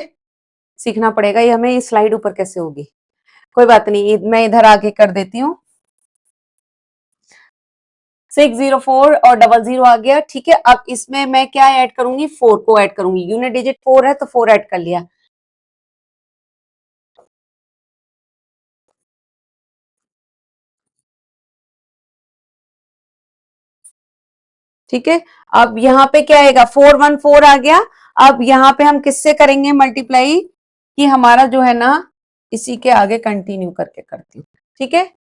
सीखना पड़ेगा ये हमें, ये स्लाइड ऊपर कैसे होगी, कोई बात नहीं, मैं इधर आके कर देती हूँ। 604 और 00 आ गया। ठीक है, अब इसमें मैं क्या ऐड करूंगी, 4 को ऐड करूंगी, यूनिट डिजिट 4 है तो 4 ऐड कर लिया। ठीक है, अब यहाँ पे क्या आएगा, 414 आ गया। अब यहाँ पे हम किससे करेंगे मल्टीप्लाई, कि हमारा जो है ना, इसी के आगे कंटिन्यू करके करती हूँ। ठीक है,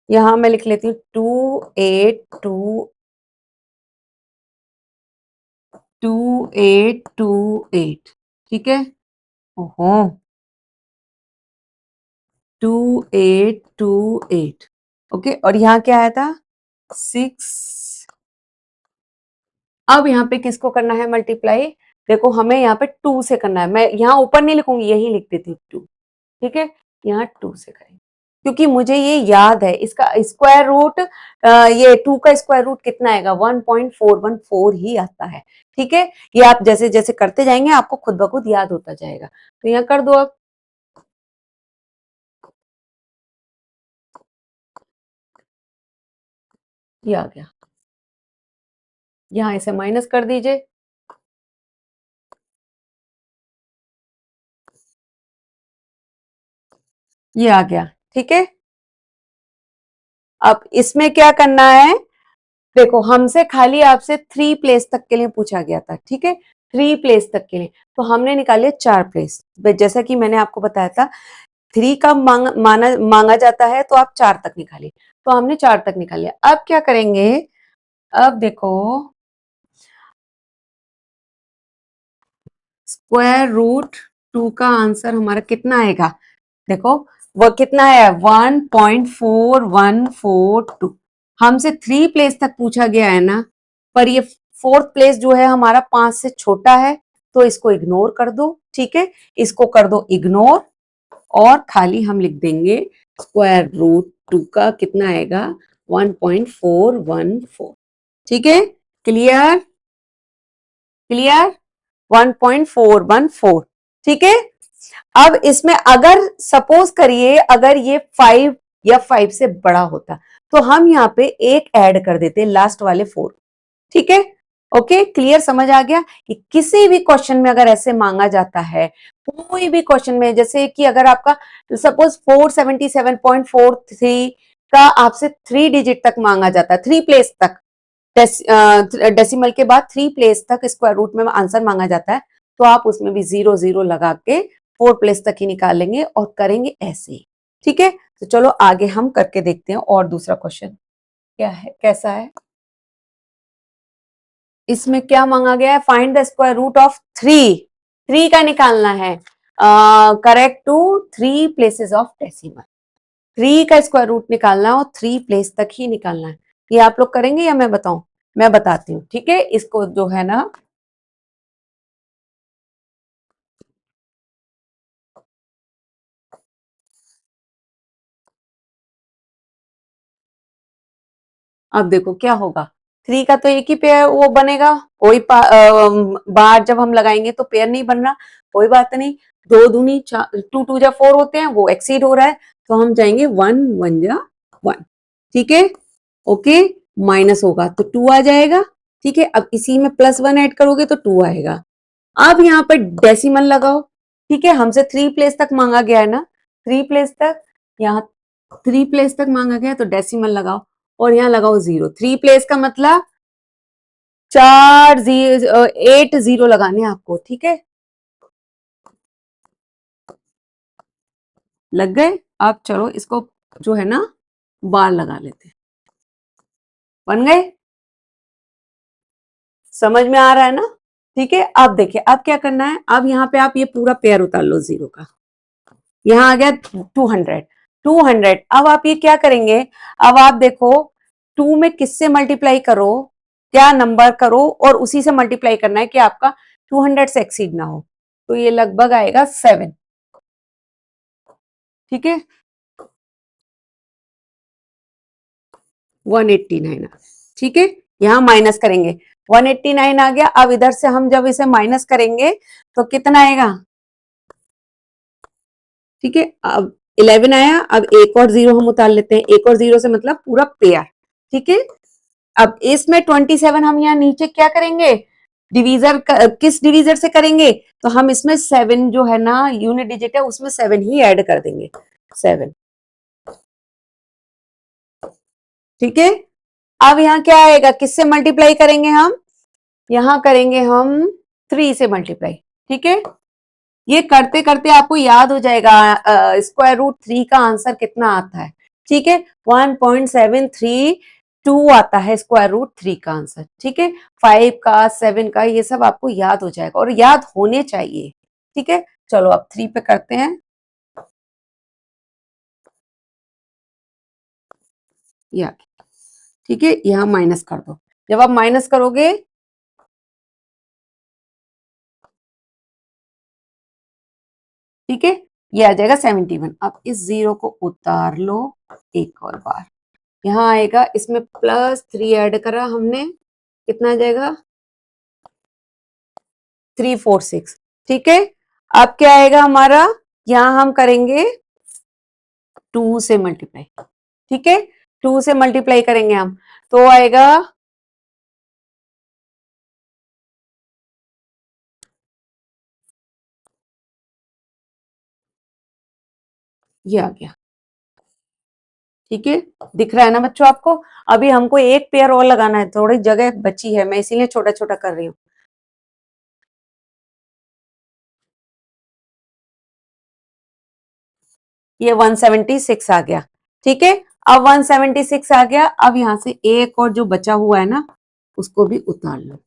यहां मैं लिख लेती हूँ 2828। ठीक है, ओहो 2828। ओके, और यहाँ क्या आया था 6। अब यहाँ पे किसको करना है मल्टीप्लाई, देखो हमें यहाँ पे 2 से करना है, मैं यहाँ ऊपर नहीं लिखूंगी, यही लिख देती हूँ 2। ठीक है, यहाँ 2 से करेंगे, क्योंकि मुझे ये याद है इसका स्क्वायर रूट, ये 2 का स्क्वायर रूट कितना आएगा, 1.414 ही आता है। ठीक है, ये आप जैसे जैसे करते जाएंगे आपको खुद ब खुद याद होता जाएगा। तो यहाँ कर दो, अब ये आ गया, यहाँ इसे माइनस कर दीजिए, ये आ गया। ठीक है, अब इसमें क्या करना है, देखो हमसे खाली आपसे 3 प्लेस तक के लिए पूछा गया था। ठीक है, 3 प्लेस तक के लिए, तो हमने निकाले 4 प्लेस। जैसा कि मैंने आपको बताया था 3 का मांगा जाता है तो आप 4 तक निकालिए, तो हमने 4 तक निकाल लिया। अब क्या करेंगे, अब देखो स्क्वायर रूट 2 का आंसर हमारा कितना आएगा, देखो वो कितना है 1.4142। हमसे 3 प्लेस तक पूछा गया है ना, पर ये 4th प्लेस जो है हमारा 5 से छोटा है, तो इसको इग्नोर कर दो। ठीक है, इसको कर दो इग्नोर, और खाली हम लिख देंगे स्क्वायर रूट 2 का कितना आएगा 1.414। ठीक है, क्लियर क्लियर, 1.414। ठीक है, अब इसमें अगर सपोज करिए अगर ये 5 या 5 से बड़ा होता, तो हम यहाँ पे एक ऐड कर देते लास्ट वाले 4। ठीक है, ओके क्लियर, समझ आ गया कि किसी भी क्वेश्चन में अगर ऐसे मांगा जाता है, कोई भी क्वेश्चन में, जैसे कि अगर आपका सपोज 477.43 का आपसे 3 डिजिट तक मांगा जाता है, 3 प्लेस तक, डेसिमल के बाद 3 प्लेस तक स्क्वायर रूट में आंसर मांगा जाता है, तो आप उसमें भी 0 0 लगा के 4 प्लेस तक ही निकालेंगे और करेंगे ऐसे ही। ठीक है, तो चलो आगे हम करके देखते हैं और दूसरा क्वेश्चन क्या है, कैसा है। इसमें क्या मांगा गया है, find the square root of 3 का निकालना है, correct to 3 places of decimal. 3 का स्क्वायर रूट निकालना है और 3 प्लेस तक ही निकालना है। ये आप लोग करेंगे या मैं बताऊं, मैं बताती हूँ। ठीक है, इसको जो है ना, अब देखो क्या होगा, 3 का तो एक ही पेयर वो बनेगा, कोई बार जब हम लगाएंगे तो पेयर नहीं बन रहा, कोई बात नहीं, 2 दूनी 2 2 जा 4 होते हैं, वो एक्सीड हो रहा है, तो हम जाएंगे 1 1 जा 1। ठीक है, ओके, माइनस होगा तो 2 आ जाएगा। ठीक है, अब इसी में +1 ऐड करोगे तो 2 आएगा। अब यहाँ पर डेसिमल लगाओ। ठीक है, हमसे 3 प्लेस तक मांगा गया है ना, 3 प्लेस तक, यहाँ 3 प्लेस तक मांगा गया तो डेसिमल लगाओ, और यहाँ लगाओ 0। 3 प्लेस का मतलब 8 0 लगाने आपको। ठीक है, लग गए। अब चलो इसको जो है ना बार लगा लेते हैं, बन गए, समझ में आ रहा है ना। ठीक है, अब देखिए अब क्या करना है, अब यहाँ पे आप ये पूरा पेयर उतार लो 0 का, यहाँ आ गया 200। 200, अब आप ये क्या करेंगे, अब आप देखो 2 में किससे मल्टीप्लाई करो, क्या नंबर करो, और उसी से मल्टीप्लाई करना है कि आपका 200 से एक्सीड ना हो, तो ये लगभग आएगा 7। ठीक है, 189। ठीक है, यहां माइनस करेंगे, 189 आ गया। अब इधर से हम जब इसे माइनस करेंगे तो कितना आएगा, ठीक है, अब 11 आया, अब एक और जीरो हम उतार लेते हैं, एक और जीरो से मतलब पूरा पेयर, ठीक है। अब इसमें 27 हम यहाँ नीचे क्या करेंगे, डिवीजर किस डिवीजर से करेंगे, तो हम इसमें 7 जो है ना यूनिट डिजिट है उसमें 7 ही ऐड कर देंगे, 7, ठीक है। अब यहाँ क्या आएगा, किससे मल्टीप्लाई करेंगे हम, यहाँ करेंगे हम 3 से मल्टीप्लाई, ठीक है। ये करते करते आपको याद हो जाएगा स्क्वायर रूट 3 का आंसर कितना आता है, ठीक है। 1.732 आता है स्क्वायर रूट 3 का आंसर, ठीक है। 5 का, 7 का, ये सब आपको याद हो जाएगा और याद होने चाहिए, ठीक है। चलो अब 3 पे करते हैं, या ठीक है, यहाँ माइनस कर दो, जब आप माइनस करोगे ठीक है, ये आ जाएगा 71। अब इस जीरो को उतार लो एक और बार, यहाँ आएगा, इसमें +3 ऐड करा हमने, कितना आ जाएगा 346, ठीक है। अब क्या आएगा हमारा, यहाँ हम करेंगे 2 से मल्टीप्लाई, ठीक है, 2 से मल्टीप्लाई करेंगे हम, तो आएगा ये आ गया, ठीक है। दिख रहा है ना बच्चों आपको, अभी हमको एक पेयर और लगाना है, थोड़ी जगह बची है, मैं इसीलिए छोटा छोटा कर रही हूँ। ये 176 आ गया, ठीक है। अब 176 आ गया, अब यहां से एक और जो बचा हुआ है ना उसको भी उतार लो।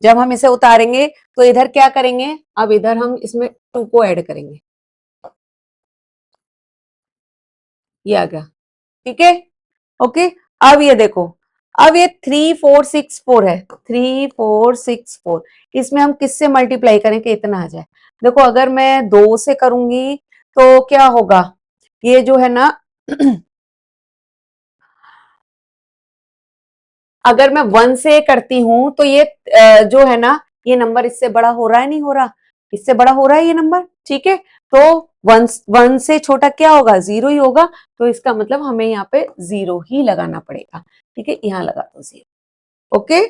जब हम इसे उतारेंगे तो इधर क्या करेंगे, अब इधर हम इसमें 2 को ऐड करेंगे, ये आ गया, ठीक है, ओके। अब ये देखो, अब ये 3464 है, 3464, इसमें हम किससे मल्टीप्लाई करें कि इतना आ जाए। देखो अगर मैं 2 से करूंगी तो क्या होगा, ये जो है ना अगर मैं 1 से करती हूं तो ये जो है ना ये नंबर इससे बड़ा हो रहा है, नहीं हो रहा, इससे बड़ा हो रहा है ये नंबर, ठीक है। तो 1 से छोटा क्या होगा, 0 ही होगा, तो इसका मतलब हमें यहाँ पे 0 ही लगाना पड़ेगा, ठीक है। यहाँ लगा दो 0, ओके।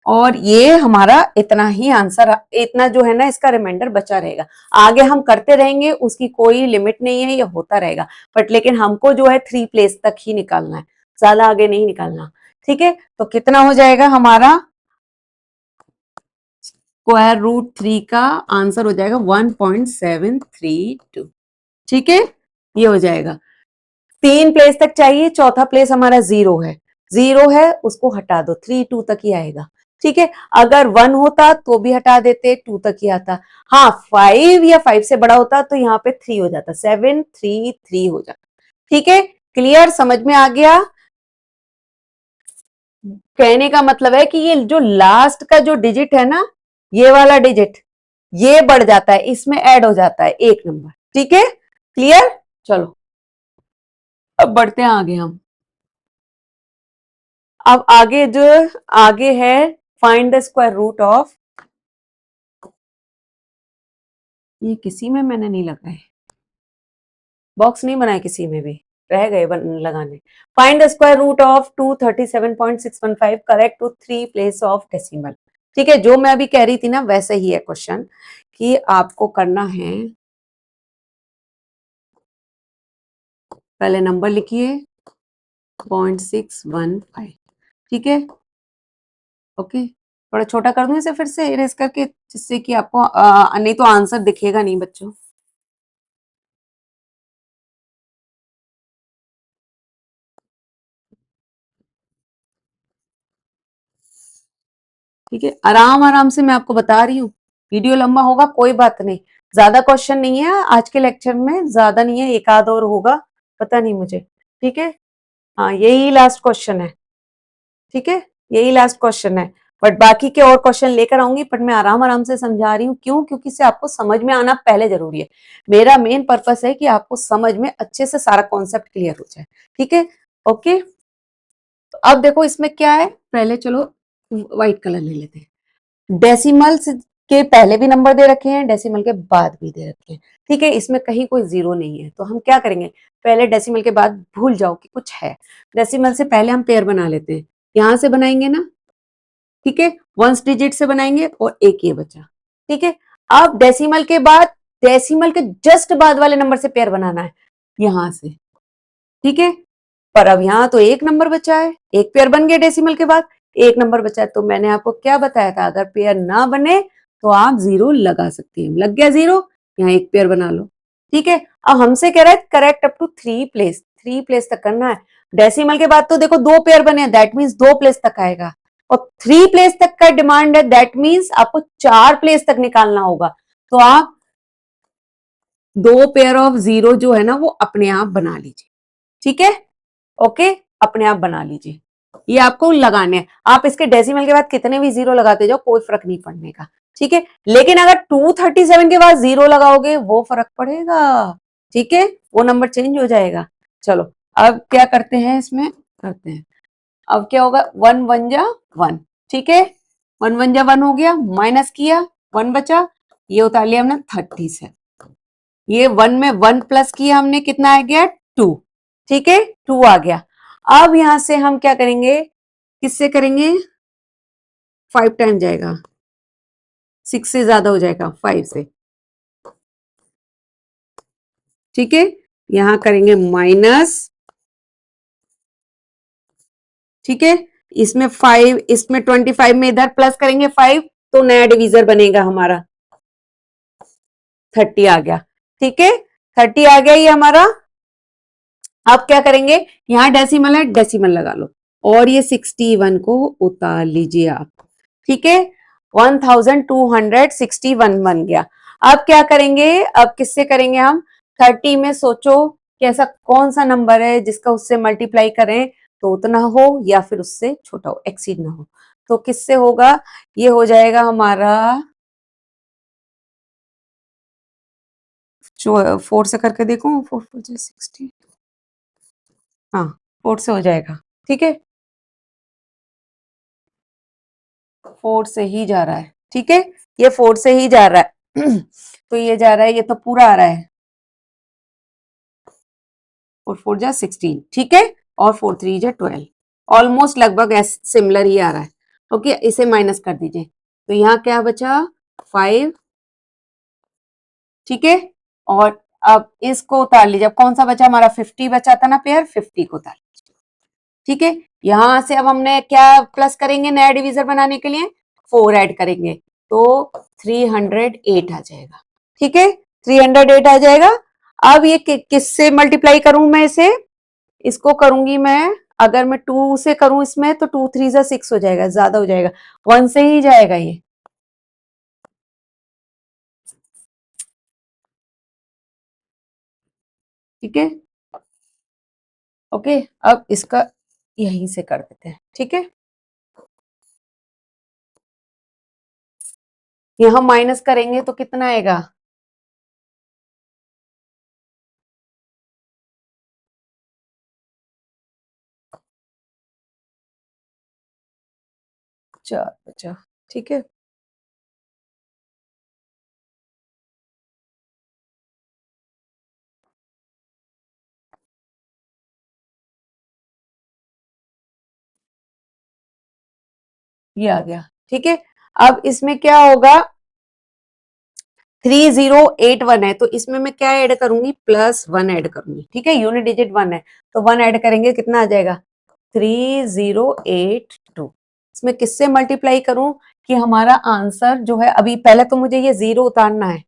और ये हमारा इतना ही आंसर, इतना जो है ना इसका रिमाइंडर बचा रहेगा, आगे हम करते रहेंगे, उसकी कोई लिमिट नहीं है, ये होता रहेगा, बट लेकिन हमको जो है 3 प्लेस तक ही निकालना है, ज्यादा आगे नहीं निकालना, ठीक है। तो कितना हो जाएगा हमारा, स्क्वायर रूट 3 का आंसर हो जाएगा 1.732, ठीक है, ये हो जाएगा। 3 प्लेस तक चाहिए, चौथा प्लेस हमारा 0 है, 0 है उसको हटा दो, 3 2 तक ही आएगा, ठीक है। अगर 1 होता तो भी हटा देते, 2 तक ही आता, हाँ 5 या 5 से बड़ा होता तो यहाँ पे 3 हो जाता, 733 हो जाता, ठीक है। क्लियर, समझ में आ गया। कहने का मतलब है कि ये जो लास्ट का जो डिजिट है ना, ये वाला डिजिट ये बढ़ जाता है, इसमें ऐड हो जाता है एक नंबर, ठीक है, क्लियर। चलो अब बढ़ते हैं आगे हम, अब आगे जो आगे है, find the square root of, ये किसी में मैंने नहीं लगाए, बॉक्स नहीं बनाए किसी में भी, रह गए लगाने। Find the square root of 237.615 correct to 3 place of decimal, ठीक है। जो मैं अभी कह रही थी ना वैसे ही है क्वेश्चन, कि आपको करना है, पहले नंबर लिखिए 0.615, ठीक है, ओके। थोड़ा छोटा कर दूं इसे फिर से इरेज करके, जिससे कि आपको नहीं तो आंसर दिखेगा नहीं बच्चों, ठीक है। आराम आराम से मैं आपको बता रही हूँ, वीडियो लंबा होगा कोई बात नहीं, ज्यादा क्वेश्चन नहीं है आज के लेक्चर में, ज्यादा नहीं है, एक आध और होगा, पता नहीं मुझे, ठीक है। हाँ यही लास्ट क्वेश्चन है, ठीक है, यही लास्ट क्वेश्चन है, बट बाकी के और क्वेश्चन लेकर आऊंगी, बट मैं आराम आराम से समझा रही हूँ, क्यों, क्योंकि इससे आपको समझ में आना पहले जरूरी है, मेरा मेन पर्पस है कि आपको समझ में अच्छे से सारा कॉन्सेप्ट क्लियर हो जाए, ठीक है, ओके। तो अब देखो इसमें क्या है, पहले चलो व्हाइट कलर ले लेते हैं, डेसिमल्स के पहले भी नंबर दे रखे हैं, डेसिमल के बाद भी दे रखे हैं। ठीक है, इसमें कहीं कोई जीरो नहीं है, तो हम क्या करेंगे, पहले डेसिमल के बाद भूल जाओ कि कुछ है, डेसिमल से पहले हम पेयर बना लेते हैं। यहां से बनाएंगे ना, ठीक है, वंस डिजिट से बनाएंगे और एक ये बचा। ठीक है, अब डेसिमल के बाद, डेसिमल के जस्ट बाद वाले नंबर से पेयर बनाना है यहां से। ठीक है, पर अब यहाँ तो एक नंबर बचा है, एक पेयर बन गया डेसिमल के बाद, एक नंबर बचा है, तो मैंने आपको क्या बताया था, अगर पेयर ना बने तो आप जीरो लगा सकती हैं। लग गया जीरो, यहाँ एक पेयर बना लो। ठीक है, अब हमसे कह रहा है correct up to 3 place, 3 place तक करना है। डेसिमल के बाद तो देखो 2 पेयर बने, दैट मीन्स 2 प्लेस तक आएगा, और 3 प्लेस तक का डिमांड है, दैट मीन्स आपको 4 प्लेस तक निकालना होगा। तो आप 2 पेयर ऑफ जीरो जो है ना वो अपने आप बना लीजिए। ठीक है, ओके, अपने आप बना लीजिए, ये आपको लगाने हैं। आप इसके डेसिमल के बाद कितने भी जीरो लगाते जाओ, कोई फर्क नहीं पड़ने का। ठीक है, लेकिन अगर 237 के बाद जीरो लगाओगे वो फर्क पड़ेगा। ठीक है, वो नंबर चेंज हो जाएगा। चलो अब क्या करते हैं, इसमें करते हैं, अब क्या होगा, 1 1 जा 1। ठीक है, 1 1 जा 1 हो गया, माइनस किया, 1 बचा, ये उतार लिया हमने 37। ये 1 में 1 प्लस किया हमने, कितना आ गया 2। ठीक है, 2 आ गया। अब यहां से हम क्या करेंगे, किससे करेंगे, 5 टाइम जाएगा, 6 से ज्यादा हो जाएगा 5 से। ठीक है, यहां करेंगे माइनस। ठीक है, इसमें 5, इसमें 25 में इधर प्लस करेंगे 5, तो नया डिवीजर बनेगा हमारा, 30 आ गया। ठीक है, 30 आ गया ये हमारा। अब क्या करेंगे, यहां डेसिमल है, डेसिमल लगा लो, और ये 61 को उतार लीजिए आप। ठीक है, 1261 बन गया। अब क्या करेंगे, अब किससे करेंगे हम, 30 में सोचो कि ऐसा कौन सा नंबर है जिसका उससे मल्टीप्लाई करें तो उतना हो या फिर उससे छोटा हो, एक्सीड ना हो। तो किससे होगा, ये हो जाएगा हमारा 4 से करके देखो, 4 4 60, हाँ 4 से हो जाएगा। ठीक है, 4 से ही जा रहा है। ठीक है, ये 4 से ही जा रहा है तो ये जा रहा है, ये तो पूरा आ रहा है, 4 4 जा 16। ठीक है, और 4 3 जा 12, ऑलमोस्ट लगभग सिमिलर ही आ रहा है। ओके, इसे माइनस कर दीजिए, तो यहाँ क्या बचा 5। ठीक है, और अब इसको उतार लीजिए, अब कौन सा बचा हमारा, 50 बचा था ना पेयर, 50 को उतार। ठीक है, यहां से अब हमने क्या प्लस करेंगे, नया डिवीजर बनाने के लिए 4 ऐड करेंगे, तो 308 आ जाएगा। ठीक है, 308 आ जाएगा। अब ये किससे मल्टीप्लाई करूं मैं इसे, इसको करूंगी मैं, अगर मैं 2 से करूं इसमें तो 2 3 जा 6 हो जाएगा, ज्यादा हो जाएगा, 1 से ही जाएगा ये। ठीक है, ओके, अब इसका यहीं से कर देते हैं। ठीक है, यहां माइनस करेंगे तो कितना आएगा, चार बचा। ठीक है, ये आ गया। ठीक है, अब इसमें क्या होगा, 3081 है, तो इसमें मैं क्या ऐड करूंगी, +1 ऐड करूंगी। ठीक है, यूनिट डिजिट 1 है, तो 1 ऐड करेंगे, कितना आ जाएगा 3082। इसमें किससे मल्टीप्लाई करूं कि हमारा आंसर जो है, अभी पहले तो मुझे ये जीरो उतारना है।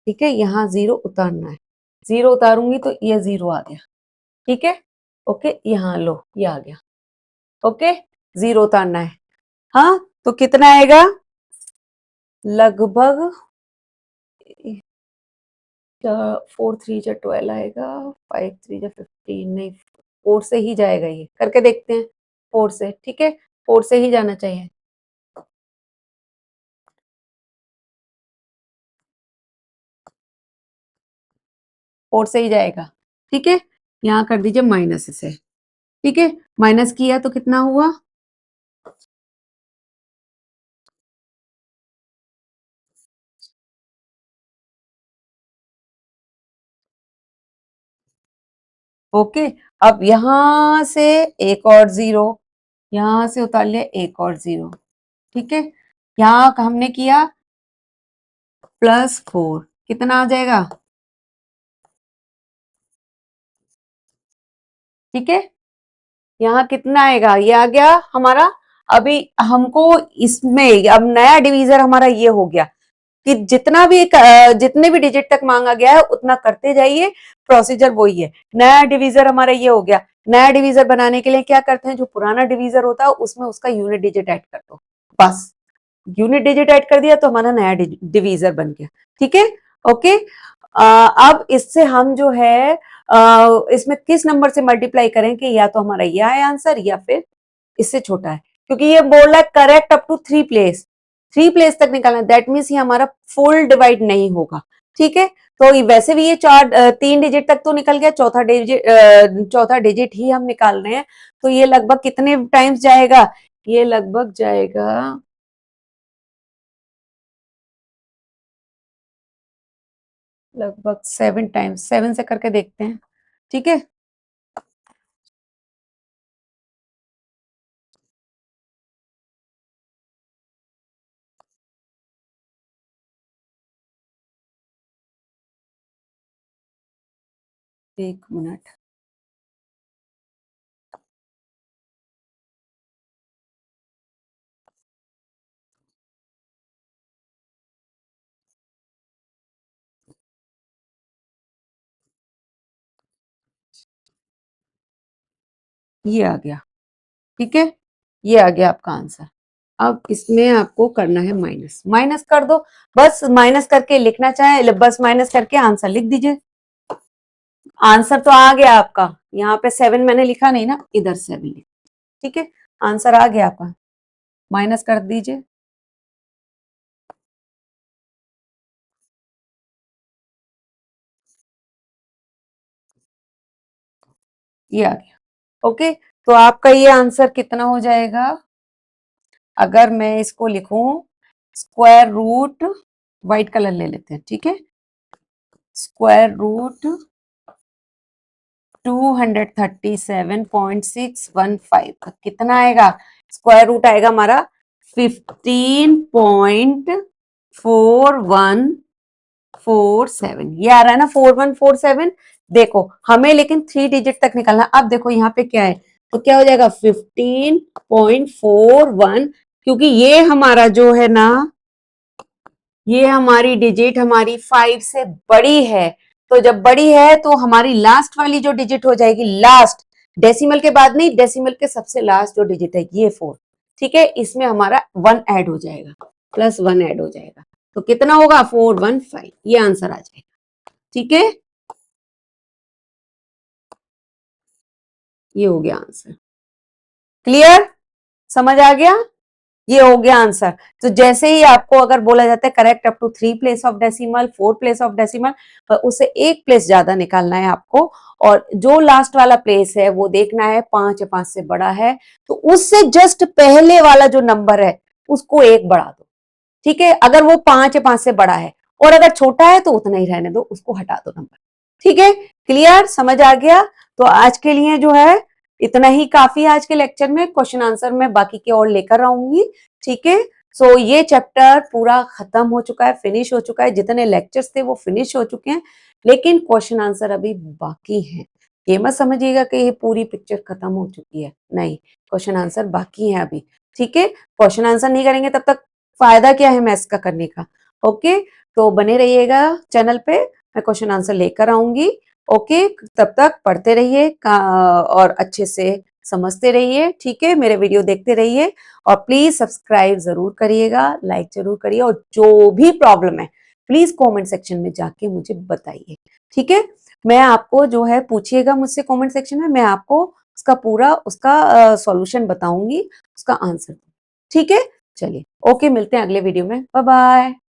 ठीक है, यहाँ जीरो उतारना है, जीरो उतारूंगी तो ये जीरो आ गया। ठीक है, ओके, यहाँ लो ये आ गया। ओके, जीरो उतारना है, हाँ, तो कितना आएगा, लगभग 4 3 जा 12 आएगा, 5 3 जा 15, नहीं 4 से ही जाएगा, ये करके देखते हैं 4 से। ठीक है, 4 से ही जाना चाहिए, 4 से ही जाएगा। ठीक है, यहाँ कर दीजिए माइनस इसे। ठीक है, माइनस किया तो कितना हुआ, ओके, अब यहां से एक और 0, यहां से उतार लिया एक और 0, ठीक है। यहां हमने किया +4, कितना आ जाएगा, ठीक है। यहाँ कितना आएगा, ये आ गया हमारा। अभी हमको इसमें अब नया डिवीजर हमारा ये हो गया कि जितना भी जितने भी डिजिट तक मांगा गया है उतना करते जाइए, प्रोसीजर वही है। नया डिवीजर हमारा ये हो गया। नया डिवीजर बनाने के लिए क्या करते हैं, जो पुराना डिवीजर होता है उसमें उसका यूनिट डिजिट ऐड कर दो, बस। यूनिट डिजिट ऐड कर दिया तो हमारा नया डिवीजर बन गया, ठीक है। ओके, अब इससे हम जो है इसमें किस नंबर से मल्टीप्लाई करें कि या तो हमारा ये आए आंसर या फिर इससे छोटा है, क्योंकि ये बोल रहा है correct up to 3 place, 3 place तक निकालना, दैट मीन्स ये हमारा फुल डिवाइड नहीं होगा, ठीक है। तो वैसे भी ये 3 डिजिट तक तो निकल गया, चौथा डिजिट ही हम निकाल रहे हैं। तो ये लगभग कितने टाइम्स जाएगा, ये लगभग जाएगा लगभग 7 टाइम्स, 7 से करके देखते हैं, ठीक है। एक मिनट, ये आ गया, ठीक है। ये आ गया आपका आंसर। अब इसमें आपको करना है माइनस, माइनस कर दो, बस माइनस करके लिखना चाहे बस माइनस करके आंसर लिख दीजिए। आंसर तो आ गया आपका, यहाँ पे 7 मैंने लिखा नहीं ना, इधर 7 लिख, ठीक है। आंसर आ गया आपका, माइनस कर दीजिए, ये आ गया। ओके, तो आपका ये आंसर कितना हो जाएगा, अगर मैं इसको लिखूं स्क्वायर रूट, व्हाइट कलर ले लेते हैं, ठीक है। स्क्वायर रूट 237.615 कितना आएगा, स्क्वायर रूट आएगा हमारा 15.4147, ये आ रहा है ना 4147। देखो हमें लेकिन 3 डिजिट तक निकालना। अब देखो यहाँ पे क्या है, तो क्या हो जाएगा 15.41, क्योंकि ये हमारा जो है ना, ये हमारी डिजिट हमारी 5 से बड़ी है। तो जब बड़ी है तो हमारी लास्ट वाली जो डिजिट हो जाएगी, लास्ट डेसिमल के बाद नहीं, डेसिमल के सबसे लास्ट जो डिजिट है ये 4, ठीक है। इसमें हमारा 1 ऐड हो जाएगा, +1 ऐड हो जाएगा, तो कितना होगा 415, ये आंसर आ जाएगा, ठीक है। ये हो गया आंसर, क्लियर, समझ आ गया, ये हो गया आंसर। तो जैसे ही आपको अगर बोला जाता है correct up to 3 place of decimal, 4 place of decimal, उससे 1 प्लेस ज्यादा निकालना है आपको, और जो लास्ट वाला प्लेस है वो देखना है 5 या 5 से बड़ा है, तो उससे जस्ट पहले वाला जो नंबर है उसको 1 बढ़ा दो, ठीक है। अगर वो 5 या 5 से बड़ा है, और अगर छोटा है तो उतना ही रहने दो, उसको हटा दो नंबर, ठीक है। क्लियर, समझ आ गया। तो आज के लिए जो है इतना ही काफी है, आज के लेक्चर में क्वेश्चन आंसर में बाकी के और लेकर आऊंगी, ठीक है। सो ये चैप्टर पूरा खत्म हो चुका है, फिनिश हो चुका है, जितने लेक्चर्स थे वो फिनिश हो चुके हैं, लेकिन क्वेश्चन आंसर अभी बाकी हैं। ये मत समझिएगा कि ये पूरी पिक्चर खत्म हो चुकी है, नहीं, क्वेश्चन आंसर बाकी है अभी, ठीक है। क्वेश्चन आंसर नहीं करेंगे तब तक फायदा क्या है मैथ्स का करने का, ओके। तो बने रहिएगा चैनल पे, मैं क्वेश्चन आंसर लेकर आऊंगी, ओके। तब तक पढ़ते रहिए और अच्छे से समझते रहिए, ठीक है। मेरे वीडियो देखते रहिए, और प्लीज सब्सक्राइब जरूर करिएगा, लाइक जरूर करिए, और जो भी प्रॉब्लम है प्लीज कमेंट सेक्शन में जाके मुझे बताइए, ठीक है। मैं आपको जो है पूछिएगा मुझसे कमेंट सेक्शन में, मैं आपको उसका पूरा उसका सॉल्यूशन बताऊंगी, उसका आंसर, ठीक है। चलिए, ओके, मिलते हैं अगले वीडियो में, बाय बाय।